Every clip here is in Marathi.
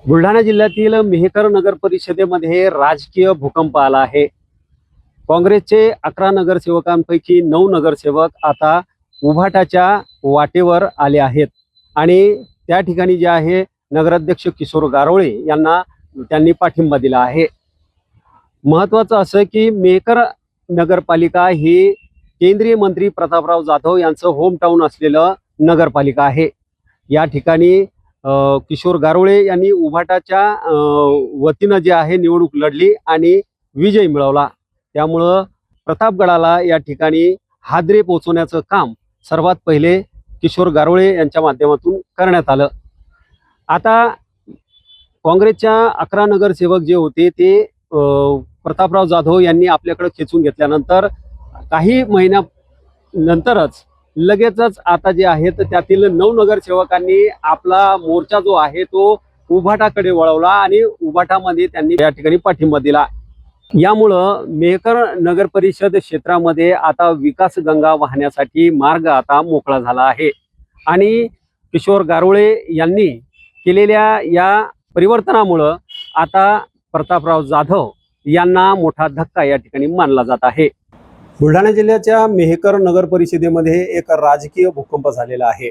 बुलढाणा जिल्ह्यातील मेहकर नगर परिषदेमध्ये राजकीय भूकंप आला आहे. काँग्रेसचे 11 नगरसेवकांपैकी 9 नगरसेवक आता उभाटाच्या वाटेवर आले आहेत आणि त्या ठिकाणी जे आहे नगराध्यक्ष किशोर गारोळे यांना त्यांनी पाठिंबा दिला आहे. महत्त्वाचं असं की मेहकर नगरपालिका ही केंद्रीय मंत्री प्रतापराव जाधव यांचं होम टाऊन असलेलं नगरपालिका आहे. या ठिकाणी किशोर गारोळे यांनी उभाटाच्या वतीनं जे आहे निवडणूक लढली आणि विजय मिळवला. त्यामुळं प्रतापगडाला या ठिकाणी हादरे पोचवण्याचं काम सर्वात पहिले किशोर गारोळे यांच्या माध्यमातून करण्यात आलं. आता काँग्रेसच्या 11 नगरसेवक जे होते ते प्रतापराव जाधव यांनी आपल्याकडे खेचून घेतल्यानंतर काही महिन्यानंतरच लगेचच आता जे आहेत त्यातील 9 नगरसेवकांनी आपला मोर्चा जो आहे तो उभाटाकडे वळवला आणि उभाटामध्ये त्यांनी या ठिकाणी पाठिंबा दिला. यामुळं मेहकर नगर परिषद क्षेत्रामध्ये आता विकास गंगा वाहण्यासाठी मार्ग आता मोकळा झाला आहे आणि किशोर गारोळे यांनी केलेल्या या परिवर्तनामुळं आता प्रतापराव जाधव यांना मोठा धक्का या ठिकाणी मानला जात आहे. बुलढाणा जिल्ह्याच्या मेहकर नगर परिषदेमध्ये एक राजकीय भूकंप झालेला आहे.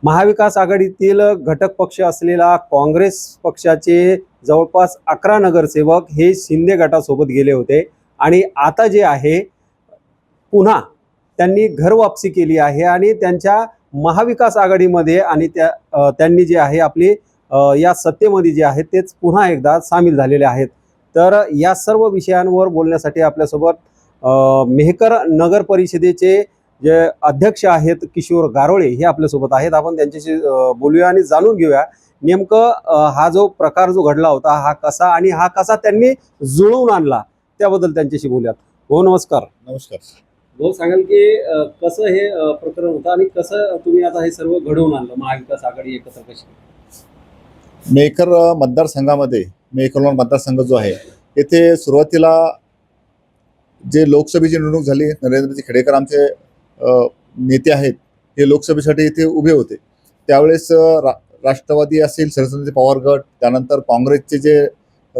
महाविकास आघाडीतील घटक पक्ष असलेला काँग्रेस पक्षाचे जवळपास 11 नगरसेवक हे शिंदे गटासोबत गेले होते आणि आता जे आहे पुन्हा त्यांनी घर वापसी केली आहे आणि त्यांच्या महाविकास आघाडीमध्ये आणि त्यांनी जे आहे आपली या सत्तेमध्ये जे आहे तेच पुन्हा एकदा सामील झालेले आहेत. तर या सर्व विषयांवर बोलण्यासाठी आपल्यासोबत मेहकर नगर परिषदेचे जे अध्यक्ष आहेत किशोर गारोळे हे आपल्यासोबत आहेत. आपण त्यांच्याशी बोलूया आणि जाणून घेऊया नेमकं हा जो प्रकार जो घडला होता हा कसा आणि हा कसा त्यांनी जुळवून आणला त्याबद्दल त्यांच्याशी बोलूयात. हो, नमस्कार. नमस्कार. भाऊ, सांगाल की कसं हे प्रकरण होतं आणि कसं तुम्ही आता हे सर्व घडवून आणलं, महाविकास आघाडी एकत्र कशी? मेहकर मतदारसंघामध्ये मेहकर मतदारसंघ जो आहे येथे सुरुवातीला जे लोकसभेची निवडणूक झाली, नरेंद्रजी खेडेकर आमचे नेते आहेत, हे लोकसभेसाठी इथे उभे होते. त्यावेळेस राष्ट्रवादी असेल, शरदचंद्र पवार गट, त्यानंतर काँग्रेसचे जे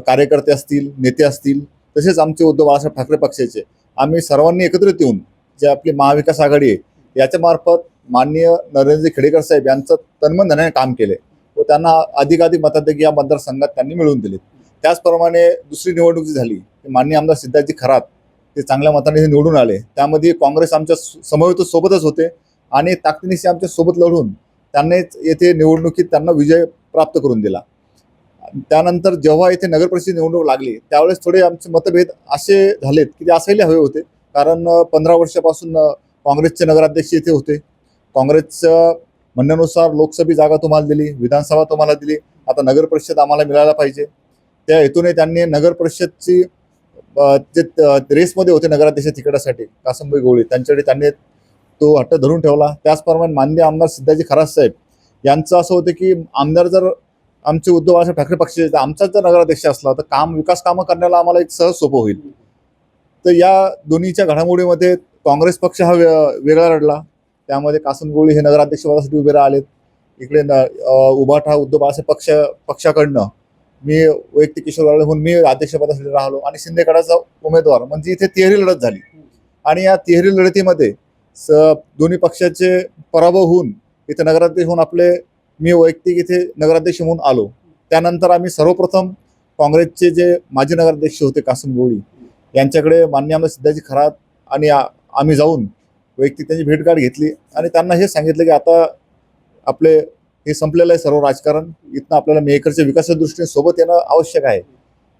कार्यकर्ते असतील, नेते असतील, तसेच आमचे उद्धव बाळासाहेब ठाकरे पक्षाचे आम्ही सर्वांनी एकत्रित येऊन जे आपली महाविकास आघाडी आहे याच्यामार्फत माननीय नरेंद्रजी खेडेकर साहेब यांचं तन्मन धनाने काम केले व त्यांना अधिकाधिक मताधिक्य या मतदारसंघात त्यांनी मिळवून दिले. त्याचप्रमाणे दुसरी निवडणूक जी झाली माननीय आमदार सिद्धार्थजी खरात ते चांगल्या मताने निवडून आले. त्यामध्ये काँग्रेस आमच्या समवेत सोबतच होते आणि ताकदीनिशी आमच्या सोबत लढून त्यांनीच येथे निवडणुकीत त्यांना विजय प्राप्त करून दिला. त्यानंतर जेव्हा येथे नगरपरिषद निवडणूक लागली त्यावेळेस थोडे आमचे मतभेद असे झालेत की ते असायला हवे होते, कारण 15 वर्षापासून काँग्रेसचे नगराध्यक्ष येथे होते. काँग्रेसच्या म्हणण्यानुसार लोकसभा जागा तुम्हाला दिली, विधानसभा तुम्हाला दिली, आता नगरपरिषद आम्हाला मिळायला पाहिजे. त्या हेतूने त्यांनी नगरपरिषदची जे रेसमध्ये होते नगराध्यक्ष तिकिटासाठी कासमभाई गवळी त्यांच्याकडे त्यांनी तो हट्ट धरून ठेवला. त्याचप्रमाणे माननीय आमदार सिद्धार्थजी खरात साहेब यांचं असं होतं की आमदार जर आमचे उद्धव बाळासाहेब ठाकरे पक्षाचे आमचाच जर नगराध्यक्ष असला तर विकास कामं करण्याला आम्हाला एक सहज सोपं होईल. तर या दोन्हीच्या घडामोडीमध्ये काँग्रेस पक्ष हा वेगळा लढला. त्यामध्ये कासम गवळी हे नगराध्यक्षपदासाठी उभे राहिलेत. इकडे उभाटा उद्धव बाळासाहेब पक्षाकडनं मी वैयक्तिक किशोर गारोळे होऊन मी अध्यक्षपदासाठी राहिलो आणि शिंदे गटाचा उमेदवार, म्हणजे इथे तिहेरी लढत झाली आणि या तिहेरी लढतीमध्ये दोन्ही पक्षाचे पराभव होऊन इथे नगराध्यक्ष होऊन मी वैयक्तिक इथे नगराध्यक्ष म्हणून आलो. त्यानंतर आम्ही सर्वप्रथम काँग्रेसचे जे माजी नगराध्यक्ष होते कासम गवळी यांच्याकडे माननीय आमदार सिद्धार्थजी खरात आणि आम्ही जाऊन वैयक्तिक त्यांची भेटगाठ घेतली आणि त्यांना हे सांगितलं की आता आपले हे संपलेलं आहे सर्व राजकारण, इथनं आपल्याला मेहकरच्या विकासाच्या दृष्टीने सोबत येणं आवश्यक आहे.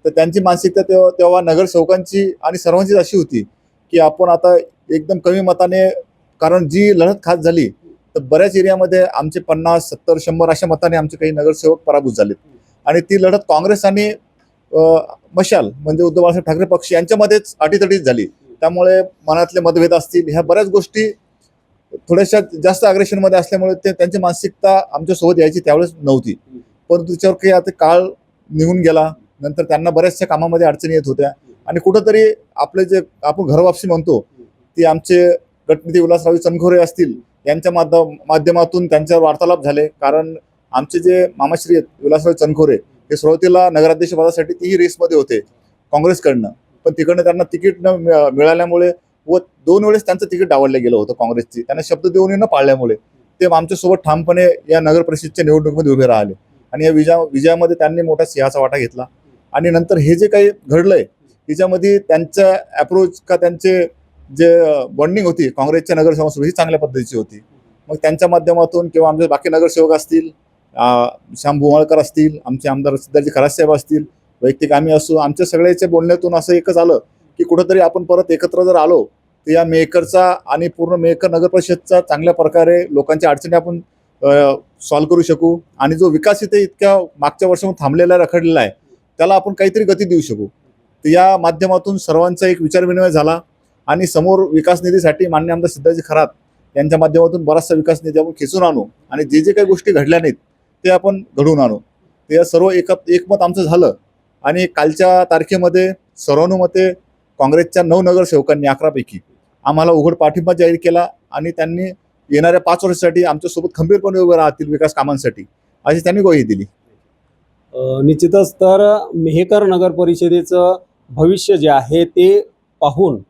तर त्यांची मानसिकता तेव्हा नगरसेवकांची आणि सर्वांचीच अशी होती की आपण आता एकदम कमी मताने, कारण जी लढत खास झाली तर बऱ्याच एरियामध्ये आमचे 50, 70, 100 अशा मताने आमचे काही नगरसेवक पराभूत झालेत आणि ती लढत काँग्रेस आणि मशाल म्हणजे उद्धव बाळासाहेब ठाकरे पक्ष यांच्यामध्येच अटीतटीच झाली. त्यामुळे मनातले मतभेद असतील, ह्या बऱ्याच गोष्टी थोड्याशा जास्त अग्रेशनमध्ये असल्यामुळे त्यांची मानसिकता आमच्यासोबत यायची त्यावेळेस नव्हती. परंतु त्याच्यावर काही आता काळ निघून गेला, नंतर त्यांना बऱ्याचशा कामामध्ये अडचणी येत होत्या आणि कुठंतरी आपले जे आपण घर वापसी म्हणतो ती आमचे गटनेते विलासराव चनखोरे असतील यांच्या माध्यमातून त्यांच्यावर वार्तालाप झाले. कारण आमचे जे मामाश्री आहेत विलासराव चनखोरे हे सुरुवातीला नगराध्यक्ष पदासाठी तीही रेसमध्ये होते काँग्रेसकडनं, पण तिकडनं त्यांना तिकीट न मिळाल्यामुळे व 2 वेळेस त्यांचं तिकीट डावललं गेलं होतं काँग्रेसची, त्यांना शब्द देऊनही न पाळल्यामुळे ते आमच्यासोबत ठामपणे या नगर परिषदच्या निवडणुकीमध्ये उभे राहिले आणि या विजयामध्ये त्यांनी मोठा सिंहाचा वाटा घेतला. आणि नंतर हे जे काही घडलंय त्याच्यामध्ये त्यांचा अप्रोच का त्यांचे जे बॉन्डिंग होती काँग्रेसच्या नगरसेवकांसोबत ही चांगल्या पद्धतीची होती. मग त्यांच्या माध्यमातून किंवा आमचे बाकी नगरसेवक असतील, श्याम भुवाळकर असतील, आमचे आमदार सिद्धार्थजी खरातसाहेब असतील, वैयक्तिक आम्ही असू, आमच्या सगळ्याच्या बोलण्यातून असं एकच आलं की कुठंतरी आपण परत एकत्र जर आलो तर या मेहकरचा आणि पूर्ण मेहकर नगर परिषदचा चांगल्या प्रकारे लोकांच्या अडचणी आपण सॉल्व्ह करू शकू आणि जो विकास इथे इतक्या मागच्या वर्षामध्ये थांबलेला रखडलेला आहे त्याला आपण काहीतरी गती देऊ शकू. तर या माध्यमातून सर्वांचा एक विचारविनिमय झाला आणि समोर विकास निधीसाठी माननीय आमदार सिद्धार्थजी खरात यांच्या माध्यमातून बराचसा विकास निधी आपण खेचून आणू आणि जे जे काही गोष्टी घडल्या नाहीत ते आपण घडवून आणू. ते या सर्व एकमत आमचं झालं आणि कालच्या तारखेमध्ये सर्वानुमते काँग्रेसच्या 9 नगरसेवकांनी 11 पैकी आम्हाला उघड पाठिंबा जाहीर केला आणि त्यांनी येणाऱ्या 5 वर्षासाठी आमच्यासोबत खंबीरपणे उभे राहतील विकास कामांसाठी अशी त्यांनी ग्वाही दिली. निश्चितच तर मेहकर नगर परिषदेचं भविष्य जे आहे ते पाहून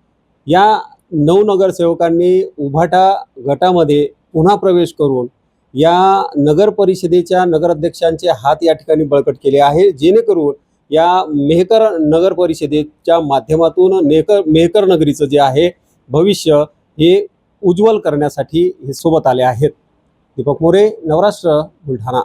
या 9 नगरसेवकांनी उभाटा गटामध्ये पुन्हा प्रवेश करून या नगर परिषदेच्या नगराध्यक्षांचे हात या ठिकाणी बळकट केले आहे, जेणेकरून या मेहकर नगर परिषदेच्या माध्यमातून मेहकर नगरीचं जे आहे भविष्य हे उज्ज्वल करण्यासाठी हे सोबत आले आहेत. दीपक मोरे, नवराष्ट्र, बुलढाणा.